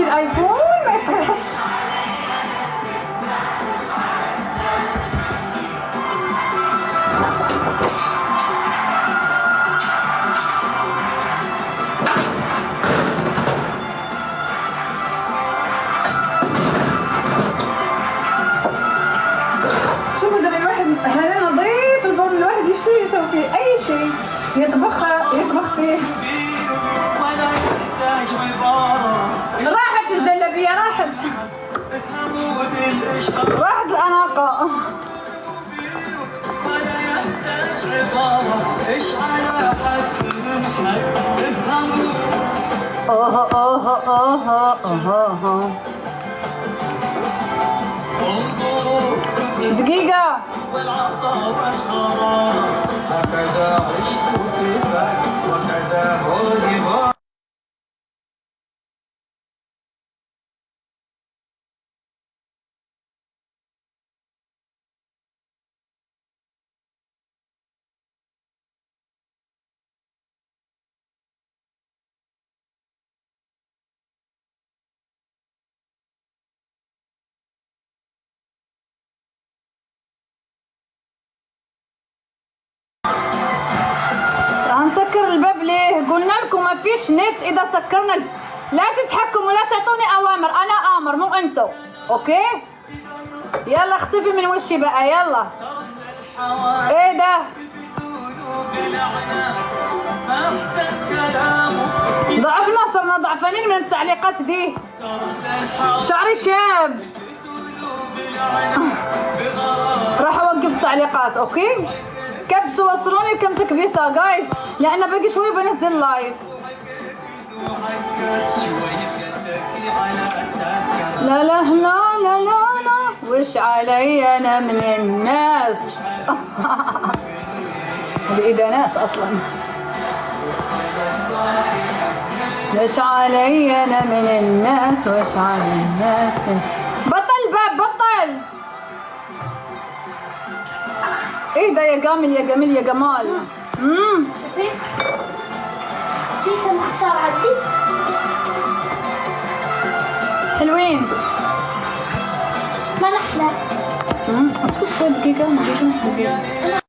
يمشي الايفون ما يطيحش. شوفوا دابا الواحد هذا نظيف الفرن، الواحد يشتري يسوي فيه اي شيء، يطبخ فيه. راحت الجلابيه، راحت الاناقه. دقيقة. هكذا عشت في فاس وكذا هولي. هنسكر الباب ليه؟ قلنا لكم ما فيش نت اذا سكرنا لا تتحكموا ولا تعطوني اوامر، انا امر مو انتو. اوكي يلا اختفي من وشي بقى، يلا. ايه ده؟ ضعفنا، صرنا ضعفانين من التعليقات دي. شعري شاب. راح اوقف التعليقات. اوكي كبسوا وصلوني كم تكبيسه جايز، لان باقي شوي بنزل لايف. لا لا لا لا لا لا، وش علي انا من الناس. اذا ناس اصلا. وش علي انا من الناس، وش علي الناس. بطل باب، بطل. ايه ده يا جميل يا جميل يا جمال. شوفي بيتزا مختار عندي حلوين. ما نحلى. اسكت شوي دقيقة. انا